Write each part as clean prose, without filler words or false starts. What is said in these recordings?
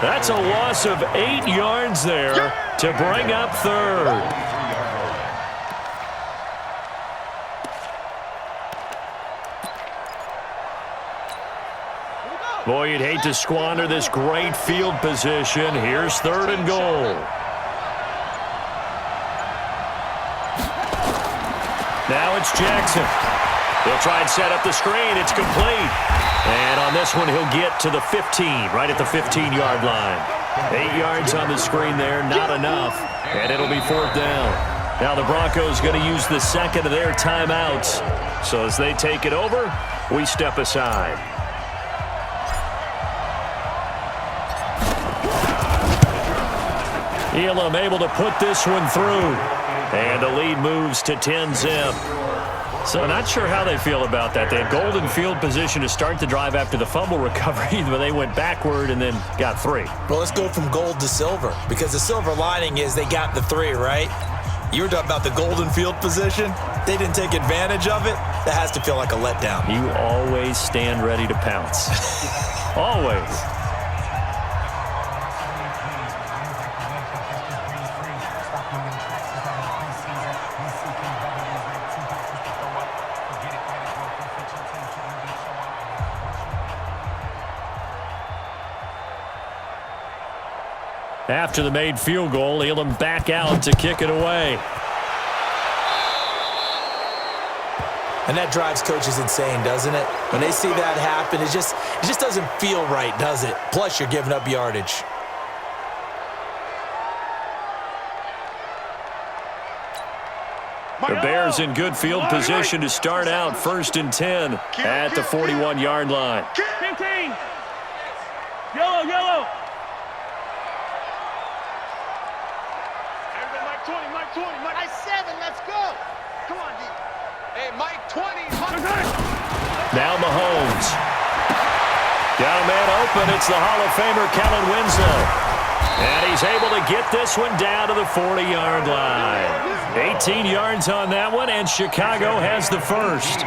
That's a loss of 8 yards there to bring up third. Boy, you'd hate to squander this great field position. Here's third and goal. Now it's Jackson. He'll try and set up the screen. It's complete. And on this one, he'll get to the 15, right at the 15-yard line. 8 yards on the screen there, not enough. And it'll be fourth down. Now the Broncos going to use the second of their timeouts. So as they take it over, we step aside. Elam able to put this one through. And the lead moves to 10-zip. So not sure how they feel about that. They had golden field position to start the drive after the fumble recovery, but they went backward and then got 3. Well, let's go from gold to silver, because the silver lining is they got the 3, right? You were talking about the golden field position. They didn't take advantage of it. That has to feel like a letdown. You always stand ready to pounce. Always. After the made field goal, Elam back out to kick it away. And that drives coaches insane, doesn't it? When they see that happen, it just doesn't feel right, does it? Plus, you're giving up yardage. The Bears in good field position to start out 1st and 10 at the 41-yard line. 15. Yellow. Mike 20. Mike 7, let's go. Come on, D. Hey, Mike 20. Now Mahomes. Got a man open. It's the Hall of Famer Kellen Winslow. And he's able to get this one down to the 40-yard line. 18 yards on that one, and Chicago has the first.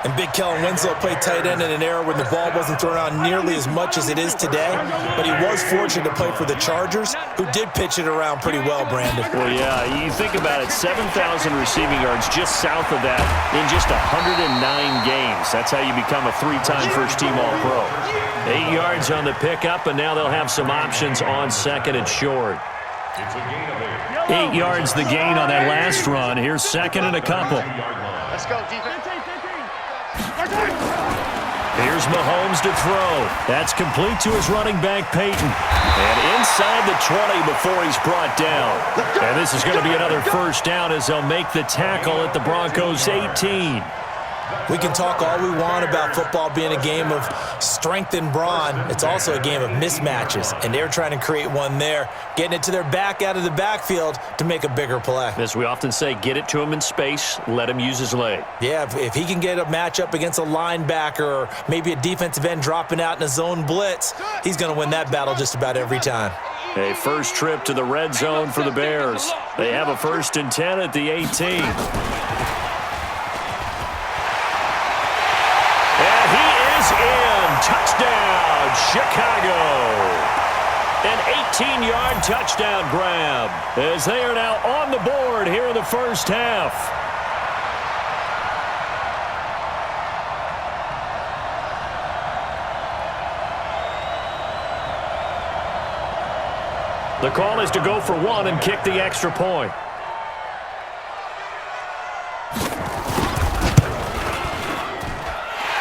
And big Kellen Winslow played tight end in an era when the ball wasn't thrown out nearly as much as it is today. But he was fortunate to play for the Chargers, who did pitch it around pretty well, Brandon. Well, yeah, you think about it, 7,000 receiving yards just south of that in just 109 games. That's how you become a 3-time first-team All-Pro. 8 yards on the pickup, and now they'll have some options on second and short. 8 yards the gain on that last run. Here's second and a couple. Let's go, defense. Here's Mahomes to throw. That's complete to his running back, Peyton. And inside the 20 before he's brought down. And this is going to be another first down as they'll make the tackle at the Broncos' 18. We can talk all we want about football being a game of strength and brawn. It's also a game of mismatches, and they're trying to create one there, getting it to their back out of the backfield to make a bigger play. As we often say, get it to him in space, let him use his leg. Yeah, if he can get a matchup against a linebacker or maybe a defensive end dropping out in a zone blitz, he's going to win that battle just about every time. A first trip to the red zone for the Bears. They have a 1st and 10 at the 18. Touchdown, Chicago. An 18-yard touchdown grab as they are now on the board here in the first half. The call is to go for 1 and kick the extra point.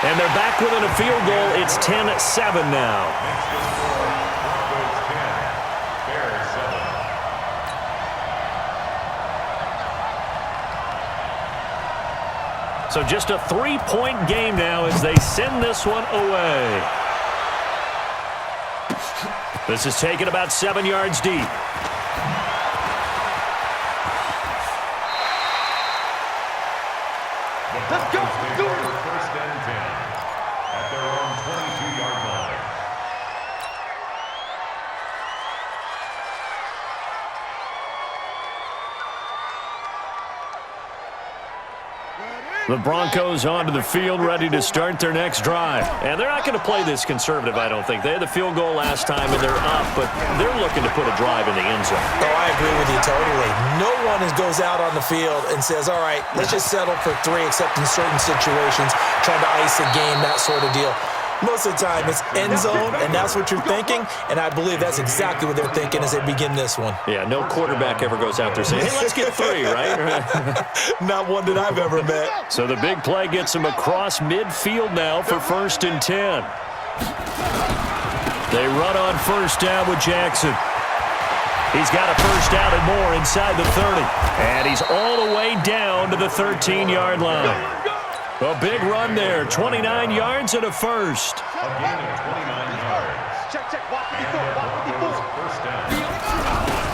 And they're back within a field goal. It's 10-7 now. So just a 3-point game now as they send this one away. This is taken about 7 yards deep. Let's go. Do it. First and 10 at their own 22-yard line. Ready? The Broncos onto the field, ready to start their next drive. And they're not going to play this conservative, I don't think. They had the field goal last time, and they're up, but they're looking to put a drive in the end zone. Oh, I agree with you totally. No one goes out on the field and says, all right, let's just settle for 3, except in certain situations, trying to ice a game, that sort of deal. Most of the time, it's end zone, and that's what you're thinking, and I believe that's exactly what they're thinking as they begin this one. Yeah, no quarterback ever goes out there saying, hey, let's get 3, right? Not one that I've ever met. So the big play gets him across midfield now for 1st and 10. They run on 1st down with Jackson. He's got a 1st down and more inside the 30. And he's all the way down to the 13-yard line. A big run there, 29 yards and a 1st. A gain of 29 yards. Check. Walk 54. Walk 54. First down.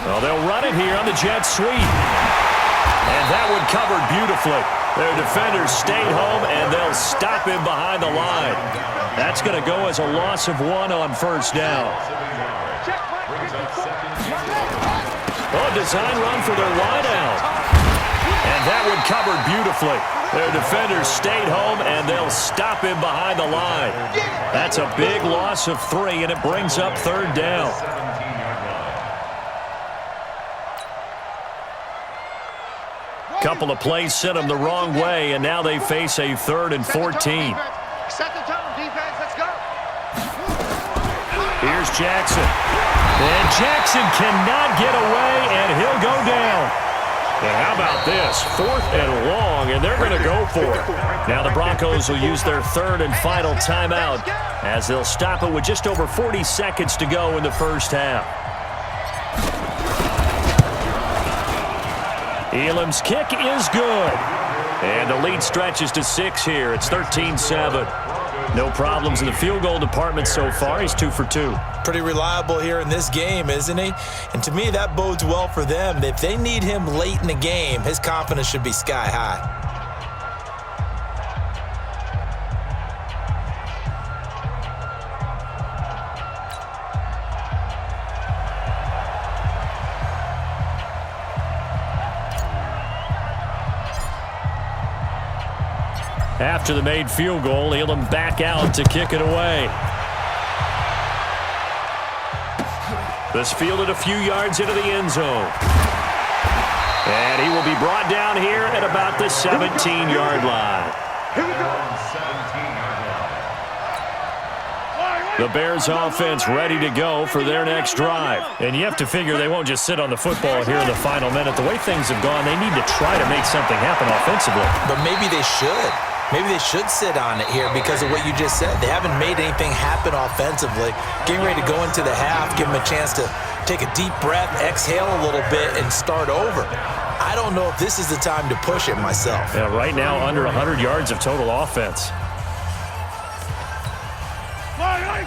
Well, they'll run it here on the jet sweep. And that one covered beautifully. Their defenders stayed home, and they'll stop him behind the line. That's going to go as a loss of 1 on 1st down. Brings up 2nd and 10. Oh, design run for their wideout. And that one covered beautifully. Their defenders stayed home, and they'll stop him behind the line. That's a big loss of 3, and it brings up 3rd down. 17-yard line. Couple of plays sent them the wrong way, and now they face a 3rd and 14. Set the tone, defense. Let's go. Here's Jackson. And Jackson cannot get away, and he'll go down. And how about this? 4th and long, and they're going to go for it. Now the Broncos will use their 3rd and final timeout as they'll stop it with just over 40 seconds to go in the 1st half. Elam's kick is good. And the lead stretches to 6 here. It's 13-7. No problems in the field goal department so far. He's 2 for 2. Pretty reliable here in this game, isn't he? And to me, that bodes well for them. If they need him late in the game, his confidence should be sky high. After the made field goal, Elam back out to kick it away. This fielded a few yards into the end zone. And he will be brought down here at about the 17-yard line. Here we go. 17-yard line. The Bears offense ready to go for their next drive. And you have to figure they won't just sit on the football here in the final minute. The way things have gone, they need to try to make something happen offensively. But maybe they should. Maybe they should sit on it here because of what you just said. They haven't made anything happen offensively. Getting ready to go into the half, give them a chance to take a deep breath, exhale a little bit, and start over. I don't know if this is the time to push it myself. Yeah, right now under 100 yards of total offense.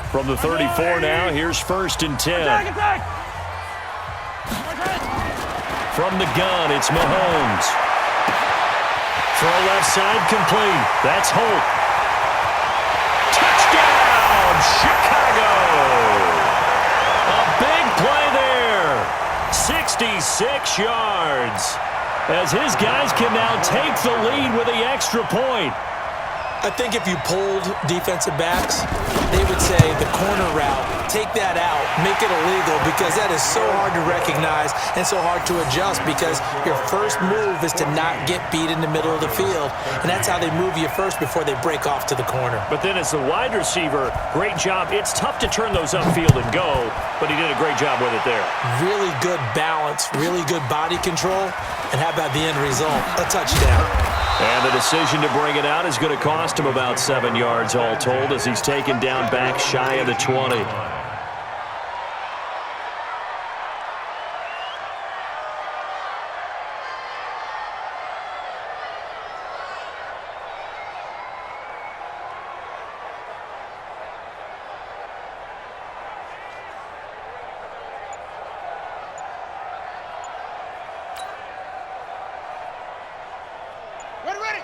From the 34 now, here's 1st and 10. From the gun, it's Mahomes. Throw left side complete. That's Holt. Touchdown, Chicago! A big play there. 66 yards. As his guys can now take the lead with the extra point. I think if you polled defensive backs, they would say the corner route, take that out, make it illegal, because that is so hard to recognize and so hard to adjust, because your first move is to not get beat in the middle of the field, and that's how they move you first before they break off to the corner. But then as the wide receiver, great job. It's tough to turn those upfield and go, but he did a great job with it there. Really good balance, really good body control, and how about the end result? A touchdown. And the decision to bring it out is going to cost him about 7 yards all told as he's taken down back shy of the 20.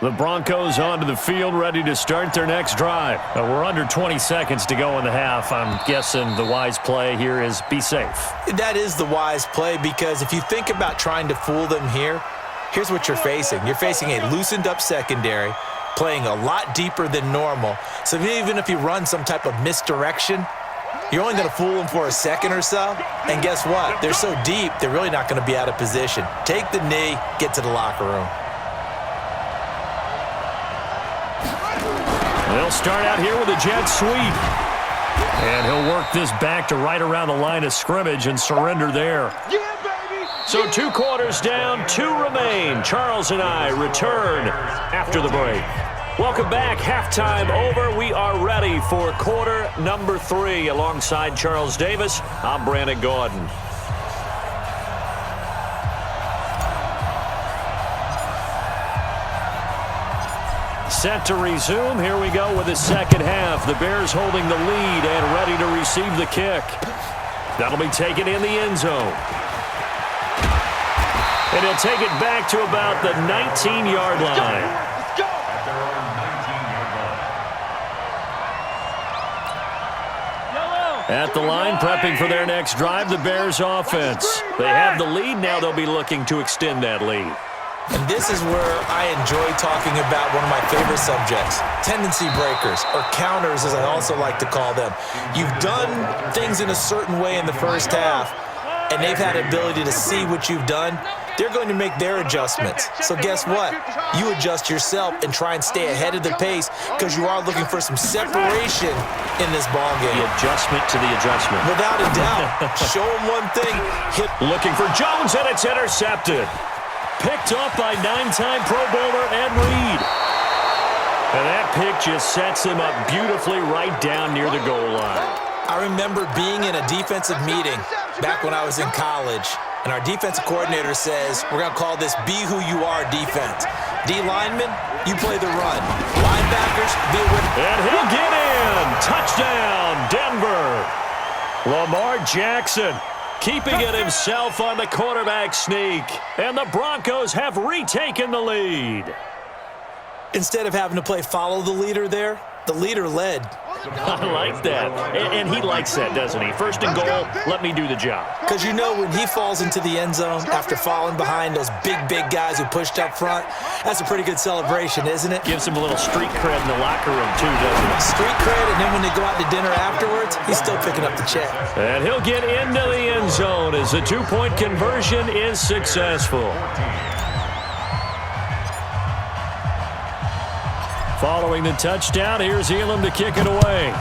The Broncos onto the field, ready to start their next drive. We're under 20 seconds to go in the half. I'm guessing the wise play here is be safe. That is the wise play, because if you think about trying to fool them here, here's what you're facing. You're facing a loosened up secondary, playing a lot deeper than normal. So even if you run some type of misdirection, you're only going to fool them for a second or so. And guess what? They're so deep, they're really not going to be out of position. Take the knee, get to the locker room. They'll start out here with a jet sweep. And he'll work this back to right around the line of scrimmage and surrender there. So 2 quarters down, 2 remain. Charles and I return after the break. Welcome back. Halftime over. We are ready for quarter number 3. Alongside Charles Davis, I'm Brandon Gaudin. Set to resume. Here we go with the second half. The Bears holding the lead and ready to receive the kick. That'll be taken in the end zone. And he'll take it back to about the 19-yard line. At their own 19-yard line. At the line, prepping for their next drive, the Bears offense. They have the lead. Now they'll be looking to extend that lead. And this is where I enjoy talking about one of my favorite subjects, tendency breakers, or counters as I also like to call them. You've done things in a certain way in the first half, and they've had the ability to see what you've done. They're going to make their adjustments. So guess what? You adjust yourself and try and stay ahead of the pace because you are looking for some separation in this ball game. The adjustment to the adjustment. Without a doubt. Show them one thing. Looking for Jones, and it's intercepted. Picked up by 9-time Pro Bowler Ed Reed. And that pick just sets him up beautifully right down near the goal line. I remember being in a defensive meeting back when I was in college, and our defensive coordinator says, we're going to call this Be Who You Are defense. D linemen, you play the run. Linebackers, be with it. And he'll get in. Touchdown, Denver. Lamar Jackson keeping it himself on the quarterback sneak. And the Broncos have retaken the lead. Instead of having to play follow the leader there, the leader led. I like that. And he likes that, doesn't he? First and goal, let me do the job. Because you know when he falls into the end zone after falling behind those big guys who pushed up front, that's a pretty good celebration, isn't it? Gives him a little street cred in the locker room, too, doesn't it? Street cred, and then when they go out to dinner afterwards, he's still picking up the check. And he'll get into the end zone as the 2-point conversion is successful. Following the touchdown, here's Elam to kick it away.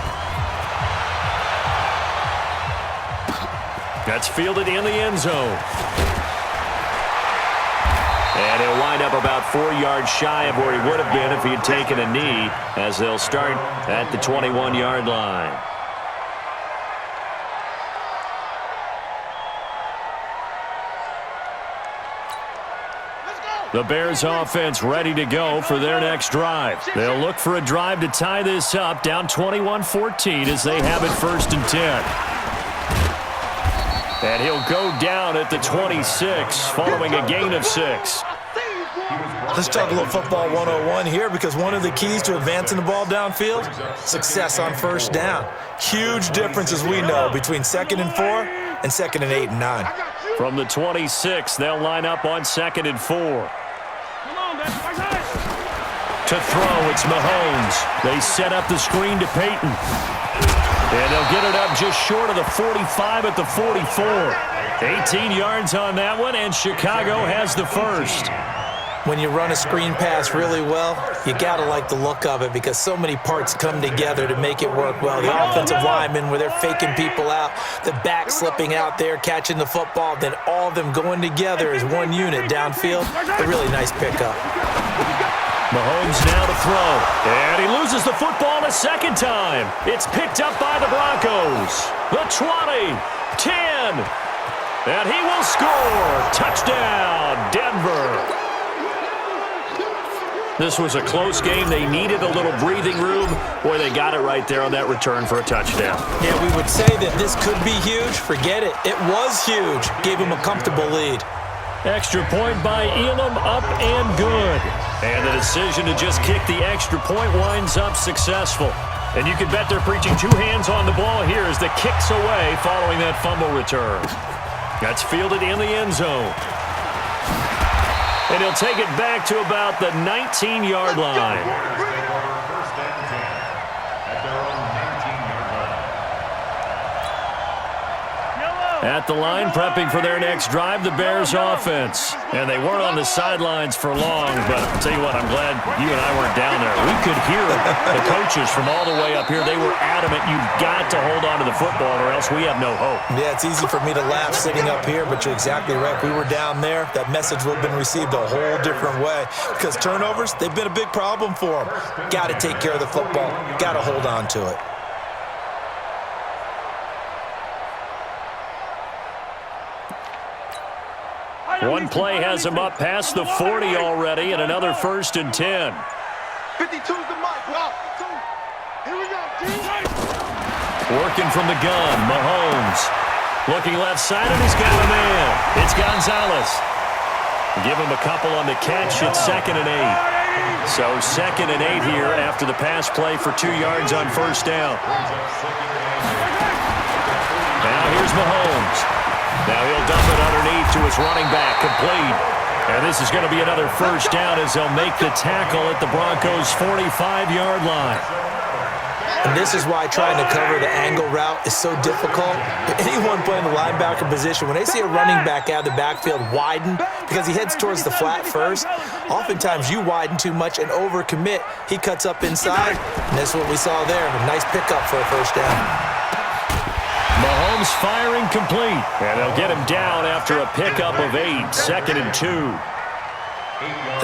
That's fielded in the end zone. And he'll wind up about 4 yards shy of where he would have been if he had taken a knee, as they'll start at the 21-yard line. The Bears offense ready to go for their next drive. They'll look for a drive to tie this up, down 21-14 as they have it 1st and 10. And he'll go down at the 26 following a gain of 6. Let's talk a little football 101 here, because one of the keys to advancing the ball downfield, success on first down. Huge difference, as we know, between 2nd and 4 and 2nd and 8 and 9. From the 26, they'll line up on 2nd and 4. To throw, it's Mahomes. They set up the screen to Peyton. And they'll get it up just short of the 45 at the 44. 18 yards on that one, and Chicago has the first. When you run a screen pass really well, you got to like the look of it, because so many parts come together to make it work well. The offensive linemen, where they're faking people out, the back slipping out there, catching the football, then all of them going together as one unit downfield. A really nice pickup. Mahomes now to throw, and he loses the football a second time. It's picked up by the Broncos. The 20, 10, and he will score. Touchdown, Denver. This was a close game. They needed a little breathing room. Boy, they got it right there on that return for a touchdown. Yeah, we would say that this could be huge. Forget it. It was huge. Gave him a comfortable lead. Extra point by Elam, up and good. And the decision to just kick the extra point winds up successful. And you can bet they're preaching 2 hands on the ball here as the kick's away following that fumble return. That's fielded in the end zone. And he'll take it back to about the 19-yard line. First and 10 at their own 19-yard line. At the line, prepping for their next drive, the Bears offense. And they weren't on the sidelines for long, but I'll tell you what, I'm glad you and I weren't down there. We could hear the coaches from all the way up here. They were adamant, you've got to hold on to the football or else we have no hope. Yeah, it's easy for me to laugh sitting up here, but you're exactly right. If we were down there, that message would have been received a whole different way. Because turnovers, they've been a big problem for them. Got to take care of the football. Got to hold on to it. One play has him up past the 40 already, and another 1st and 10. 52's the mic. Wow. Here we go. Working from the gun, Mahomes. Looking left side, and he's got a man. It's Gonzalez. Give him a couple on the catch. It's 2nd and 8. So 2nd and 8 here after the pass play for 2 yards on 1st down. Now here's Mahomes. Now he'll dump it underneath to his running back, complete. And this is going to be another 1st down as they'll make the tackle at the Broncos' 45-yard line. And this is why trying to cover the angle route is so difficult. Anyone playing the linebacker position, when they see a running back out of the backfield widen because he heads towards the flat first, oftentimes you widen too much and overcommit. He cuts up inside, and that's what we saw there. A nice pickup for a 1st down. Mahomes firing complete, and they'll get him down after a pickup of 8, 2nd and 2.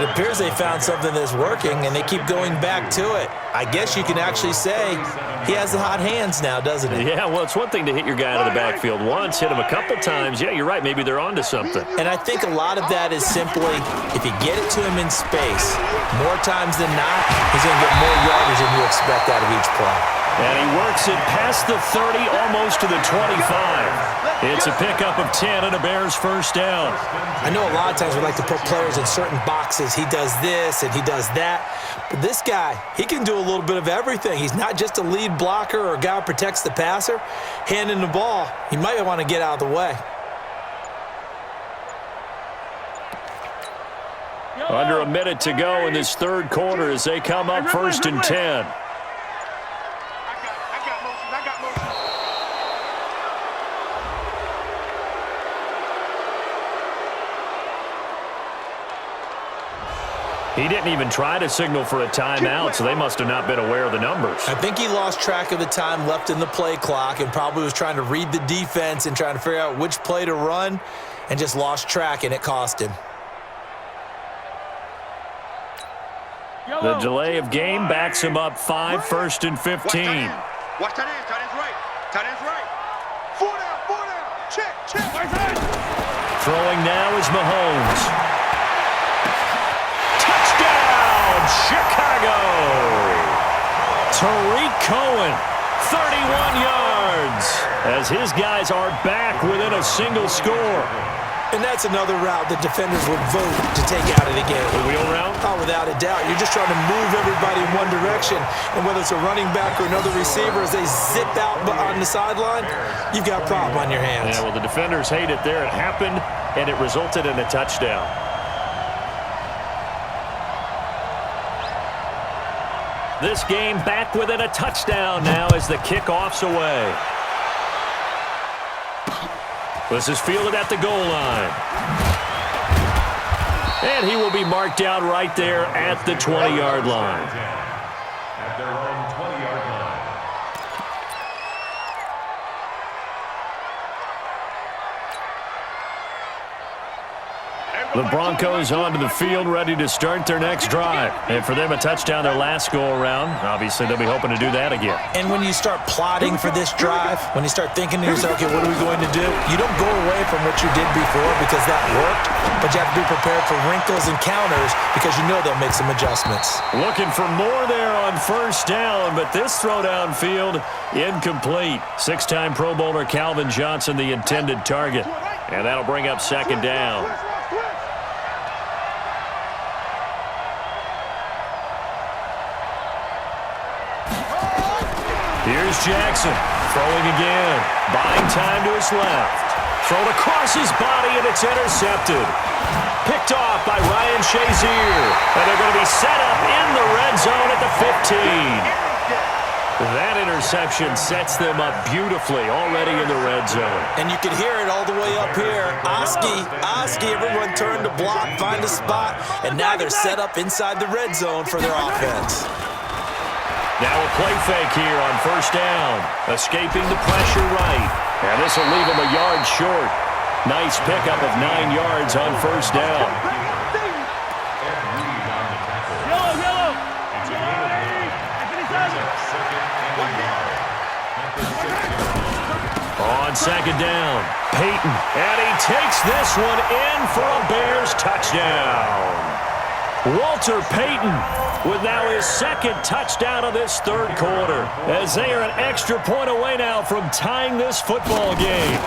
It appears they found something that's working, and they keep going back to it. I guess you can actually say he has the hot hands now, doesn't he? Yeah, well, it's one thing to hit your guy out of the backfield once, hit him a couple times. Yeah, you're right. Maybe they're onto something. And I think a lot of that is simply if you get it to him in space, more times than not, he's going to get more yardage than you expect out of each play. And he works it past the 30, almost to the 25. It's a pickup of 10 and a Bears 1st down. I know a lot of times we like to put players in certain boxes. He does this and he does that. But this guy, he can do a little bit of everything. He's not just a lead blocker or a guy who protects the passer. Handing the ball, he might want to get out of the way. Under a minute to go in this 3rd quarter as they come up 1st and 10. He didn't even try to signal for a timeout, so they must have not been aware of the numbers. I think he lost track of the time left in the play clock and probably was trying to read the defense and trying to figure out which play to run and just lost track, and it cost him. The delay of game backs him up 5, 1st and 15. Watch that end. Watch that end. Tight end's right. Tight end's right. 4 down. Check. Throwing now is Mahomes. Chicago! Tariq Cohen, 31 yards, as his guys are back within a single score. And that's another route that defenders would vote to take out of the game. The wheel route? Oh, without a doubt. You're just trying to move everybody in one direction. And whether it's a running back or another receiver, as they zip out on the sideline, you've got a problem on your hands. Yeah, well, the defenders hate it there. It happened, and it resulted in a touchdown. This game back within a touchdown now as the kickoff's away. This is fielded at the goal line. And he will be marked out right there at the 20-yard line. At their own 20-yard line. The Broncos onto the field, ready to start their next drive. And for them, a touchdown their last go-around. Obviously, they'll be hoping to do that again. And when you start plotting for this drive, when you start thinking to yourself, okay, what are we going to do? You don't go away from what you did before because that worked, but you have to be prepared for wrinkles and counters because you know they'll make some adjustments. Looking for more there on 1st down, but this throw downfield, incomplete. 6-time Pro Bowler Calvin Johnson, the intended target. And that'll bring up 2nd down. Here's Jackson, throwing again, buying time to his left. Thrown across his body, and it's intercepted. Picked off by Ryan Shazier. And they're going to be set up in the red zone at the 15. That interception sets them up beautifully already in the red zone. And you can hear it all the way up here. Oski, everyone turned to block, find a spot, and now they're set up inside the red zone for their offense. Now a play fake here on first down. Escaping the pressure right. And this will leave them a yard short. Nice pickup of 9 yards on first down. On second down, Payton. And he takes this one in for a Bears touchdown. Walter Payton with now his second touchdown of this third quarter, as they are an extra point away now from tying this football game.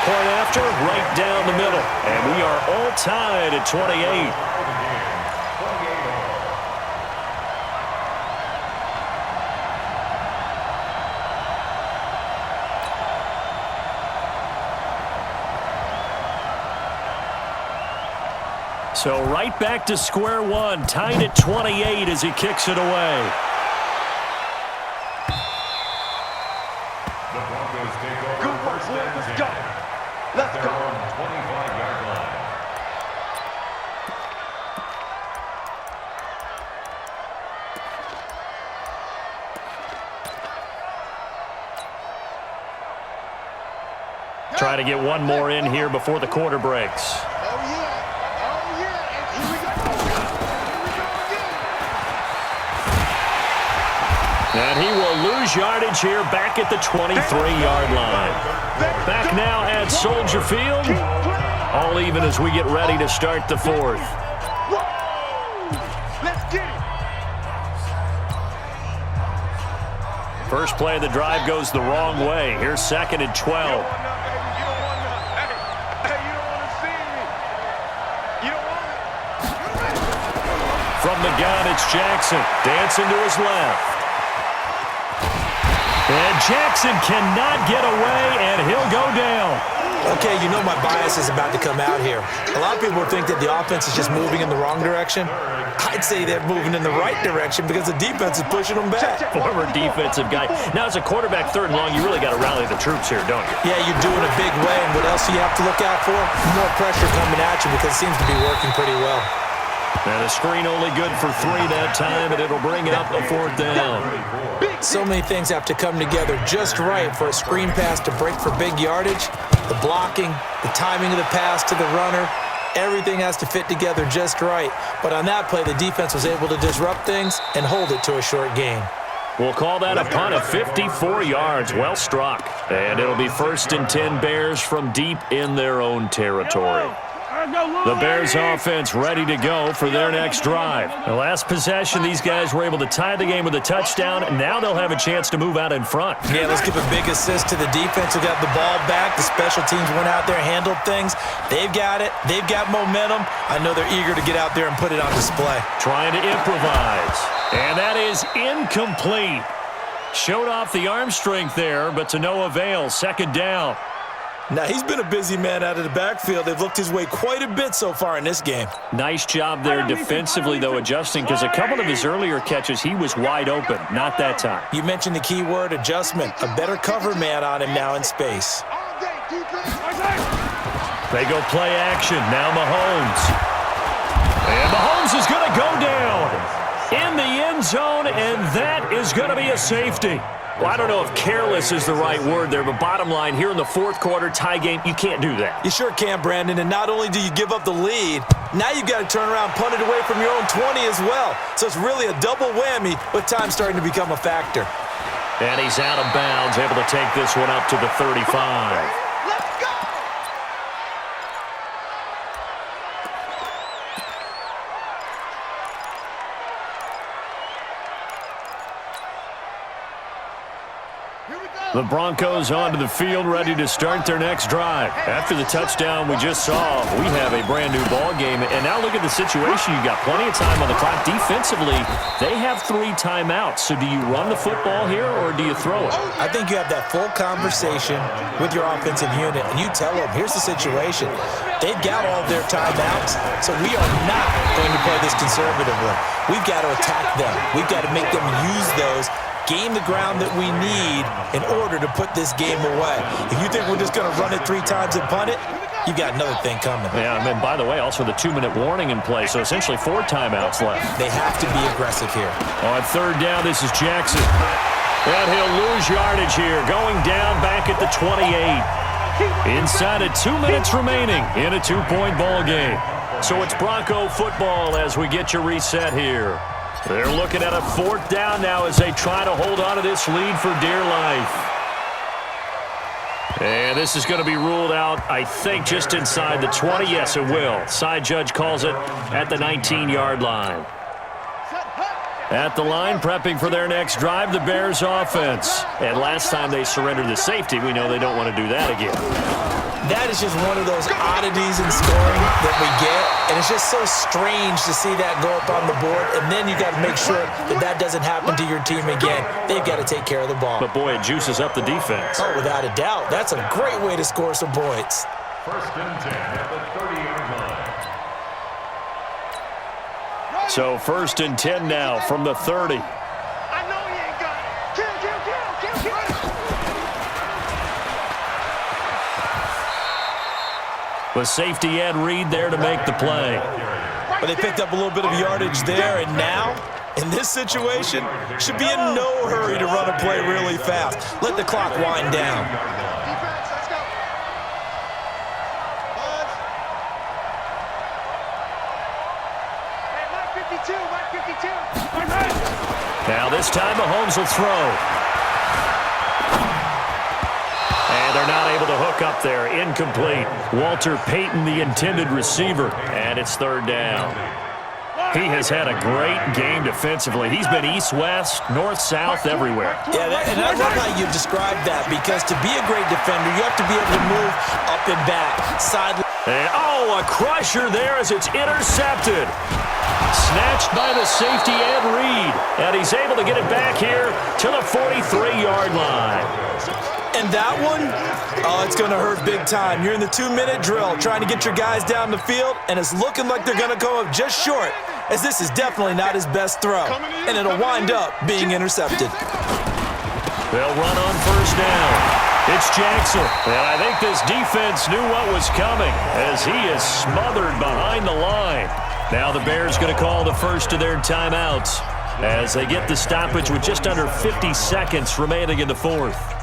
Point after, right down the middle. And we are all tied at 28. So right back to square one, tied at 28 as he kicks it away. The Broncos take over Good work, first boys. and Let's 10 go. Let's at their go. own 25-yard line. Try to get one more in here before the quarter breaks. Oh, yeah. Oh, yeah. And here we go. Here we go again. And he will lose yardage here back at the 23-yard line. Back now at Soldier Field. All even as we get ready to start the fourth. Let's get it. First play of the drive goes the wrong way. Here's second and 12. From the gun, it's Jackson. Dancing to his left. And Jackson cannot get away, and he'll go down. Okay, you know my bias is about to come out here. A lot of people think that the offense is just moving in the wrong direction. I'd say they're moving in the right direction because the defense is pushing them back. Former defensive guy. Now, as a quarterback, third and long, you really got to rally the troops here, don't you? Yeah, you're doing a big way, and what else do you have to look out for? More pressure coming at you because it seems to be working pretty well. And a screen only good for 3 that time, and it'll bring up a fourth down. So many things have to come together just right for a screen pass to break for big yardage. The blocking, the timing of the pass to the runner, everything has to fit together just right. But on that play, the defense was able to disrupt things and hold it to a short gain. We'll call that a punt of 54 yards. Well struck. And it'll be first and 10 Bears from deep in their own territory. The Bears offense ready to go for their next drive. The last possession, these guys were able to tie the game with a touchdown. Now they'll have a chance to move out in front. Yeah, let's give a big assist to the defense who got the ball back. The special teams went out there, handled things. They've got it. They've got momentum. I know they're eager to get out there and put it on display. Trying to improvise. And that is incomplete. Showed off the arm strength there, but to no avail. Second down. Now, he's been a busy man out of the backfield. They've looked his way quite a bit so far in this game. Nice job there defensively, though, adjusting, because a couple of his earlier catches, he was wide open. Not that time. You mentioned the key word, adjustment. A better cover man on him now in space. They go play action. Now Mahomes. And Mahomes is going to go down in the end zone, and that is going to be a safety. Well, I don't know if careless is the right word there, but bottom line, here in the fourth quarter, tie game, you can't do that. You sure can, Brandon, and not only do you give up the lead, now you've got to turn around and punt it away from your own 20 as well. So it's really a double whammy, with time starting to become a factor. And he's out of bounds, able to take this one up to the 35. Here we go. The Broncos onto the field, ready to start their next drive. After the touchdown we just saw, we have a brand-new ball game. And now look at the situation. You've got plenty of time on the clock. Defensively, they have 3 timeouts. So do you run the football here or do you throw it? I think you have that full conversation with your offensive unit, and you tell them, here's the situation. They've got all of their timeouts, so we are not going to play this conservatively. We've got to attack them. We've got to make them use those, gain the ground that we need in order to put this game away. If you think we're just going to run it 3 times and punt it, you've got another thing coming. Yeah, and then, by the way, also the 2-minute warning in play, so essentially 4 timeouts left. They have to be aggressive here. On 3rd down, this is Jackson. And he'll lose yardage here, going down back at the 28. Inside of 2 minutes remaining in a 2-point ball game. So it's Bronco football as we get you reset here. They're looking at a 4th down now as they try to hold on to this lead for dear life. And this is going to be ruled out, I think, just inside the 20. Yes, it will. Side judge calls it at the 19-yard line. At the line, prepping for their next drive, the Bears offense. And last time they surrendered the safety, we know they don't want to do that again. That is just one of those oddities in scoring that we get, and it's just so strange to see that go up on the board, and then you got to make sure that that doesn't happen to your team again. They've got to take care of the ball. But, boy, it juices up the defense. Oh, without a doubt. That's a great way to score some points. 1st and 10 at the 30-yard line. So 1st and 10 now from the 30. I know you ain't got it. Kill. The safety Ed Reed there to make the play. But they picked up a little bit of yardage there, and now, in this situation, should be in no hurry to run a play really fast. Let the clock wind down. Defense, let's go. Buzz. Hey, Mike 52. Now this time Mahomes will throw. And they're not able to hook up there. Incomplete. Walter Payton, the intended receiver. And it's 3rd down. He has had a great game defensively. He's been east-west, north-south, everywhere. Yeah, and I love how you described that, because to be a great defender, you have to be able to move up and back, side. And, oh, a crusher there as it's intercepted. Snatched by the safety, Ed Reed. And he's able to get it back here to the 43-yard line. And that one, oh, it's going to hurt big time. You're in the 2-minute drill trying to get your guys down the field, and it's looking like they're going to go up just short, as this is definitely not his best throw, and it'll wind up being intercepted. They'll run on 1st down. It's Jackson, and I think this defense knew what was coming as he is smothered behind the line. Now the Bears going to call the first of their timeouts as they get the stoppage with just under 50 seconds remaining in the 4th.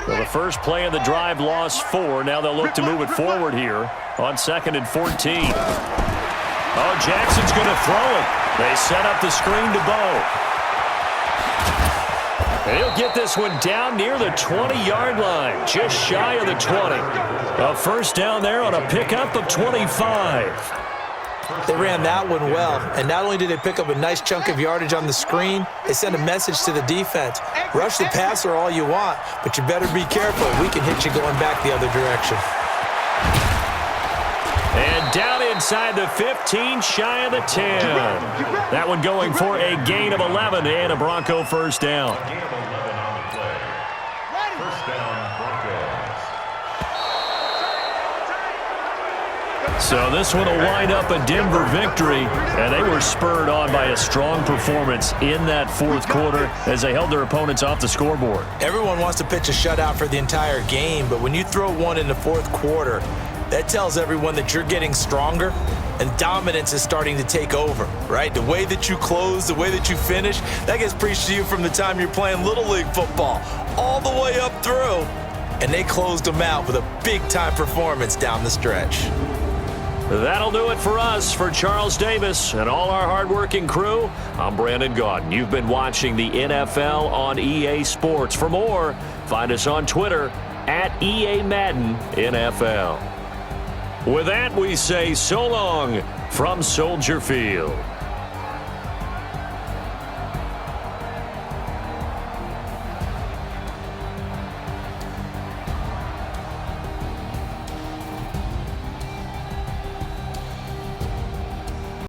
Well, the first play of the drive lost 4. Now they'll look to move it forward here on 2nd and 14. Oh, Jackson's going to throw it. They set up the screen to Bo. And he'll get this one down near the 20-yard line, just shy of the 20. A 1st down there on a pickup of 25. They ran that one well, and not only did they pick up a nice chunk of yardage on the screen, they sent a message to the defense. Rush the passer all you want, but you better be careful. We can hit you going back the other direction. And down inside the 15, shy of the 10. That one going for a gain of 11 and a Bronco 1st down. Gain of 11 on the play. 1st down, Broncos. So this one will wind up a Denver victory, and they were spurred on by a strong performance in that 4th quarter as they held their opponents off the scoreboard. Everyone wants to pitch a shutout for the entire game, but when you throw one in the 4th quarter, that tells everyone that you're getting stronger and dominance is starting to take over, right? The way that you close, the way that you finish, that gets preached to you from the time you're playing Little League football all the way up through, and they closed them out with a big-time performance down the stretch. That'll do it for us. For Charles Davis and all our hardworking crew, I'm Brandon Gaudin. You've been watching the NFL on EA Sports. For more, find us on Twitter at EA Madden NFL. With that, we say so long from Soldier Field.